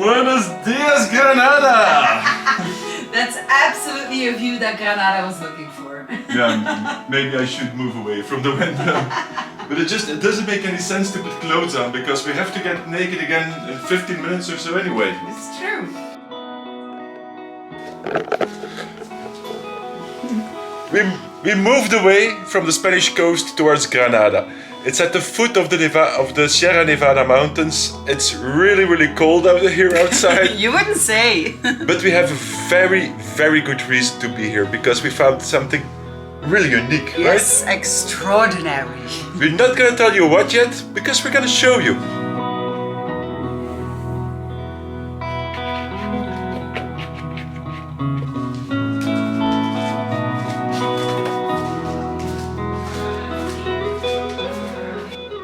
Buenos dias, Granada! That's absolutely a view that Granada was looking for. Yeah, maybe I should move away from the window. But it doesn't make any sense to put clothes on because we have to get naked again in 15 minutes or so anyway. It's true. We moved away from the Spanish coast towards Granada. It's at the foot of the Sierra Nevada mountains. It's really cold out here outside. You wouldn't say. But we have a very good reason to be here because we found something really unique, Yes, right? extraordinary. We're not gonna tell you what yet because we're gonna show you.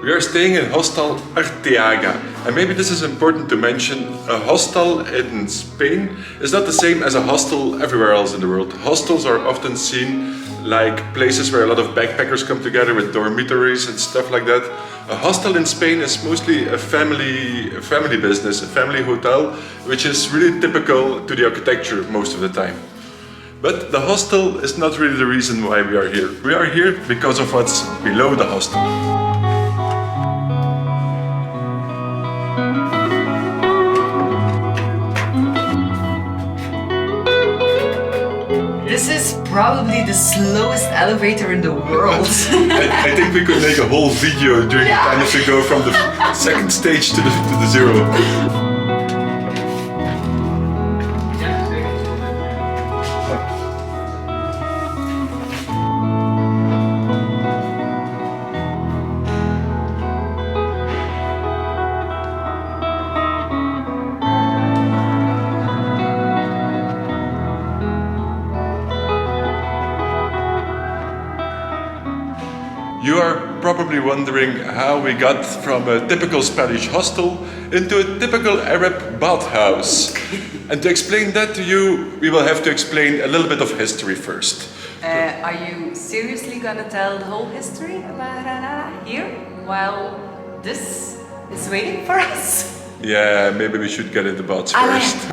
We are staying in Hostal Arteaga, and maybe this is important to mention. A hostel in Spain is not the same as a hostel everywhere else in the world. Hostels are often seen like places where a lot of backpackers come together with dormitories and stuff like that. A hostel in Spain is mostly a family business, a family hotel, which is really typical to the architecture most of the time. But the hostel is not really the reason why we are here. We are here because of what's below the hostel. This is probably the slowest elevator in the world. I think we could make a whole video during the time if we go from the second stage to the zero. You are probably wondering how we got from a typical Spanish hostel into a typical Arab bathhouse. And to explain that to you, we will have to explain a little bit of history first. Are you seriously gonna tell the whole history about Granada here while this is waiting for us? Yeah, maybe we should get in the baths first.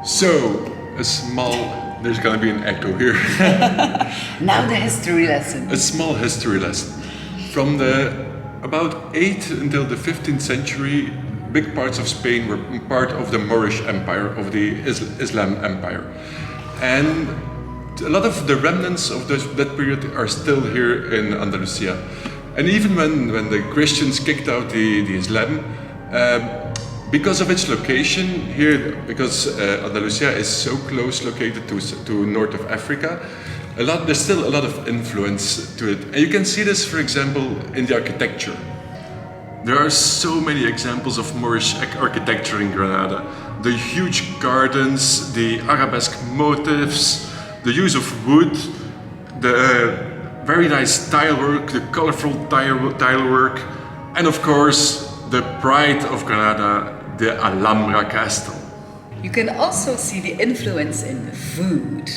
So, there's gonna be an echo here. Now the history lesson. A small history lesson. From about 8th until the 15th century, big parts of Spain were part of the Moorish Empire, of the Islam Empire. And a lot of the remnants of that period are still here in Andalusia. And even when the Christians kicked out the Islam, because of its location here, because Andalusia is so close located to north of Africa, there's still a lot of influence to it. And you can see this, for example, in the architecture. There are so many examples of Moorish architecture in Granada. The huge gardens, the arabesque motifs, the use of wood, the very nice tile work, the colorful tile work, and of course, the pride of Granada, the Alhambra Castle. You can also see the influence in the food.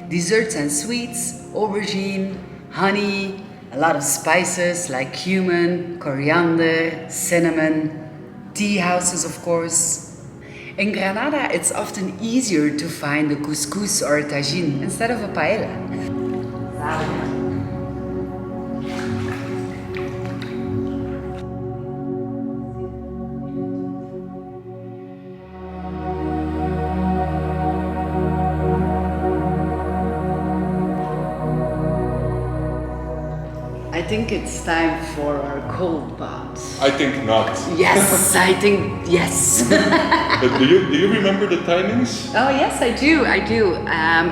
Desserts and sweets, aubergine, honey, a lot of spices like cumin, coriander, cinnamon, tea houses of course. In Granada, it's often easier to find a couscous or a tagine instead of a paella. I think it's time for our cold bath. I think not. Yes, I think yes. But do you remember the timings? Oh yes, I do.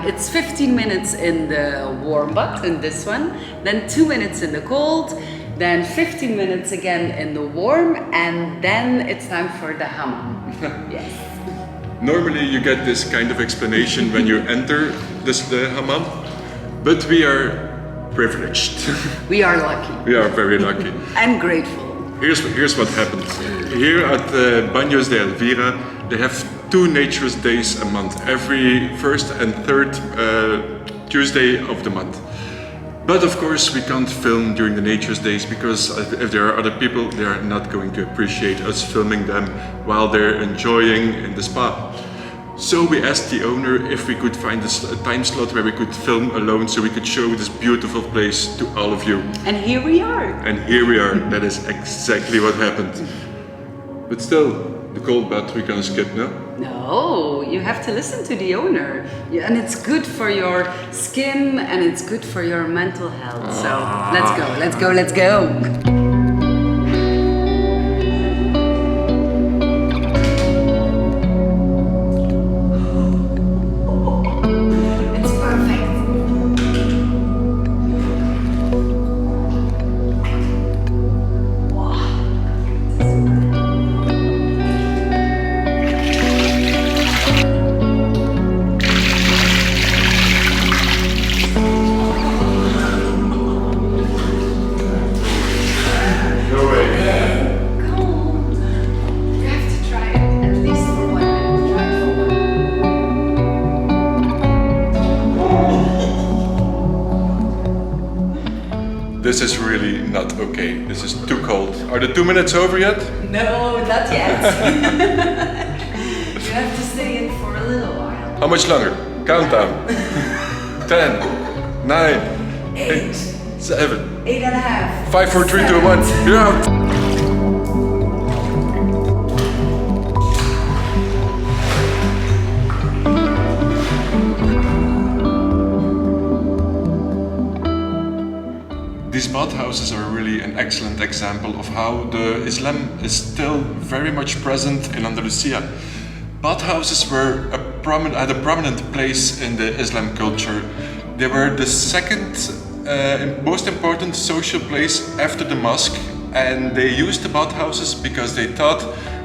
It's 15 minutes in the warm bath in this one, then 2 minutes in the cold, then 15 minutes again in the warm, and then it's time for the hammam. Yes. Normally you get this kind of explanation when you enter the hammam, but we are privileged. We are lucky. We are very lucky. I'm grateful. Here's what happened. Here at Baños de Elvira, they have 2 naturist days a month, every first and third Tuesday of the month. But of course we can't film during the naturist days because if there are other people, they are not going to appreciate us filming them while they're enjoying in the spa. So we asked the owner if we could find a time slot where we could film alone so we could show this beautiful place to all of you. And here we are. And here we are. That is exactly what happened. But still, the cold bath we can skip, no? No, you have to listen to the owner. And it's good for your skin and it's good for your mental health. So let's go, let's go, let's go. This is really not okay. This is too cold. Are the 2 minutes over yet? No, not yet. You have to stay in for a little while. How much longer? Countdown. 10, 9, 8, 7, 8.5. 5, 4, 3, 2, 1. You're out. These bathhouses are really an excellent example of how the Islam is still very much present in Andalusia. Bathhouses had a prominent place in the Islam culture. They were the second most important social place after the mosque, and they used the bathhouses because they thought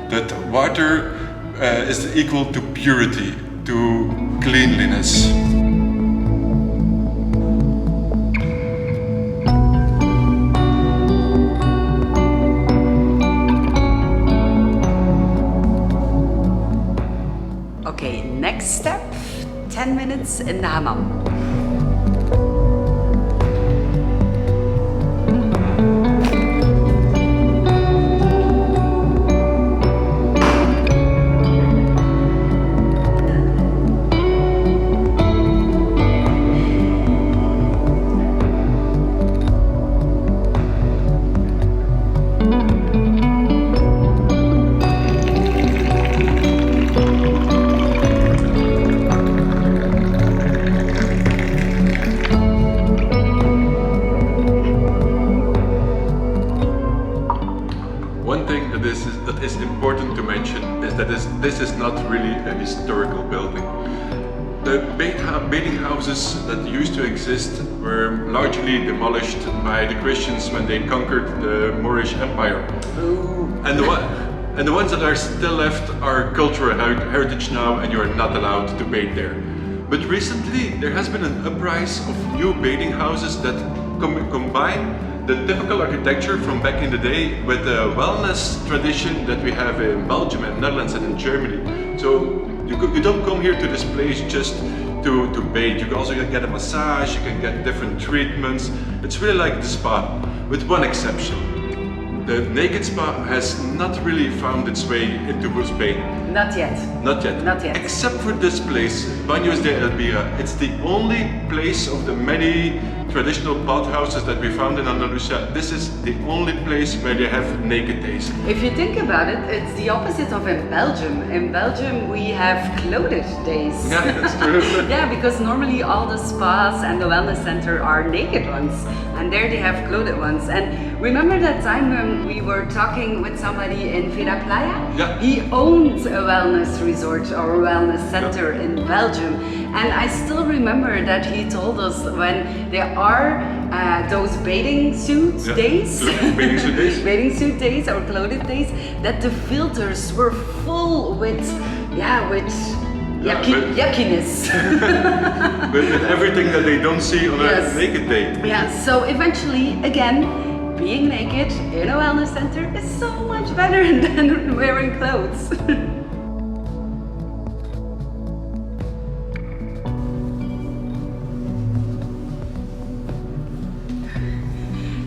that water is equal to purity, to cleanliness. Okay, next step, 10 minutes in the hammam. That is important to mention is that this is not really a historical building. The bathing houses that used to exist were largely demolished by the Christians when they conquered the Moorish Empire. And the ones that are still left are cultural heritage now, and you are not allowed to bathe there. But recently there has been an uprise of new bathing houses that combine the typical architecture from back in the day with the wellness tradition that we have in Belgium and Netherlands and in Germany. So you don't come here to this place just to bathe. You can also get a massage, you can get different treatments. It's really like the spa, with one exception. The naked spa has not really found its way into Spain. Not yet. Not yet. Not yet. Except for this place, Baños de Elvira. It's the only place of the many traditional bathhouses that we found in Andalusia. This is the only place where they have naked days. If you think about it, it's the opposite of in Belgium. In Belgium we have clothed days. Yeah, that's true. Yeah, because normally all the spas and the wellness center are naked ones, and there they have clothed ones. And remember that time when we were talking with somebody in Vera Playa? Yeah. He owned a wellness resort or a wellness center in Belgium, And I still remember that he told us when there are those bathing suit days, bathing suit days, bathing suit days or clothed days, that the filters were full with yuckiness. with everything that they don't see on a naked day. Yeah, so eventually, again, being naked in a wellness center is so much better than wearing clothes.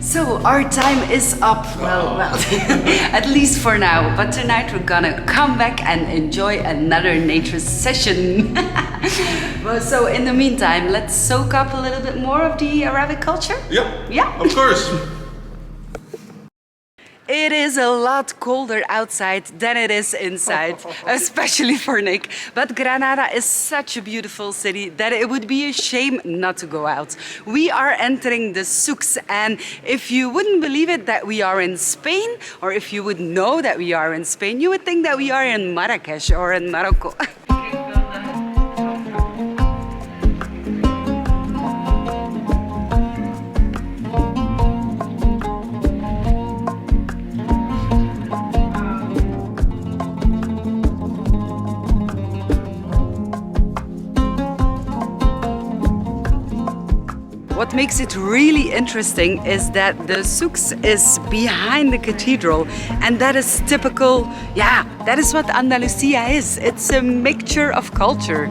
So our time is up, well, at least for now. But tonight we're gonna come back and enjoy another naturist session. Well, so in the meantime, let's soak up a little bit more of the Arabic culture. Yeah, of course. It is a lot colder outside than it is inside, especially for Nick. But Granada is such a beautiful city that it would be a shame not to go out. We are entering the souks, and if you wouldn't believe it that we are in Spain, or if you would know that we are in Spain, you would think that we are in Marrakesh or in Morocco. What makes it really interesting is that the souks is behind the cathedral, and that is typical, that is what Andalusia is. It's a mixture of culture.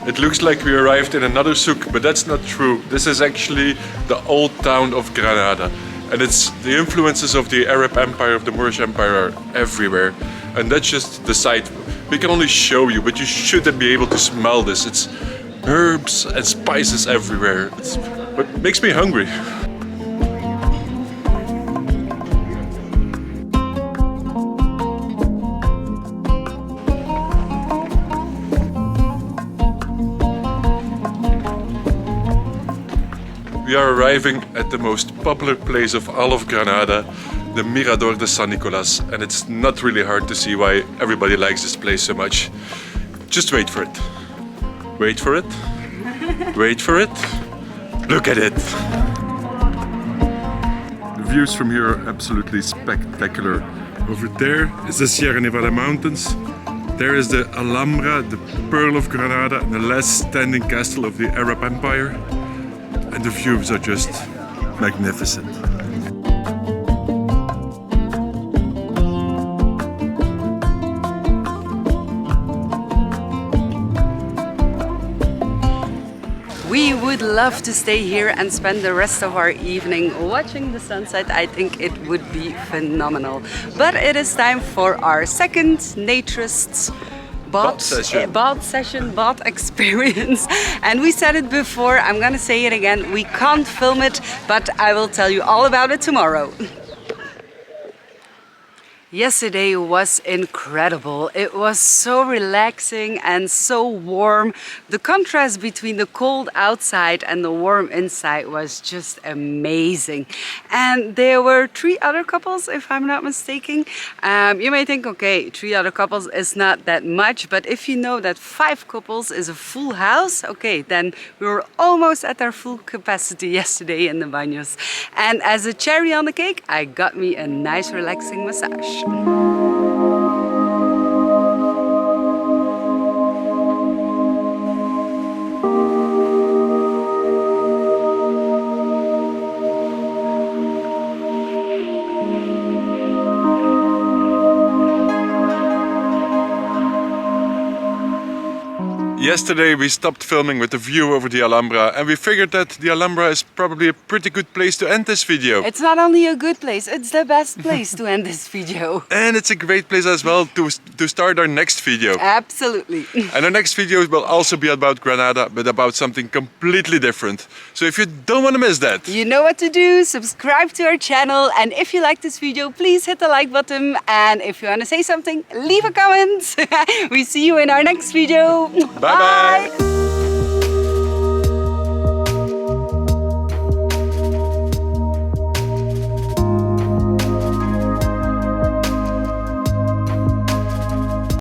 It looks like we arrived in another souk, but that's not true. This is actually the old town of Granada. And it's the influences of the Arab Empire, of the Moorish Empire are everywhere. And that's just the site. We can only show you, but you should be able to smell this. It's herbs and spices everywhere. It's what makes me hungry. We are arriving at the most popular place of all of Granada, the Mirador de San Nicolas, and it's not really hard to see why everybody likes this place so much. Just wait for it. Wait for it. Wait for it. Look at it. The views from here are absolutely spectacular. Over there is the Sierra Nevada mountains. There is the Alhambra, the Pearl of Granada, and the last standing castle of the Arab Empire. And the views are just magnificent. We would love to stay here and spend the rest of our evening watching the sunset. I think it would be phenomenal. But it is time for our second Naturists bot session, bot experience. And we said it before, I'm gonna say it again, we can't film it, but I will tell you all about it tomorrow. Yesterday was incredible. It was so relaxing and so warm. The contrast between the cold outside and the warm inside was just amazing. And there were 3 other couples, if I'm not mistaken. You may think, okay, 3 other couples is not that much, but if you know that 5 couples is a full house, okay, then we were almost at our full capacity yesterday in the baños. And as a cherry on the cake, I got me a nice relaxing massage. Yesterday we stopped filming with the view over the Alhambra, and we figured that the Alhambra is probably a pretty good place to end this video. It's not only a good place, it's the best place to end this video. And it's a great place as well to start our next video. Absolutely. And our next video will also be about Granada, but about something completely different. So if you don't want to miss that, you know what to do. Subscribe to our channel, and if you like this video, please hit the like button, and if you want to say something, leave a comment. We see you in our next video. Bye bye.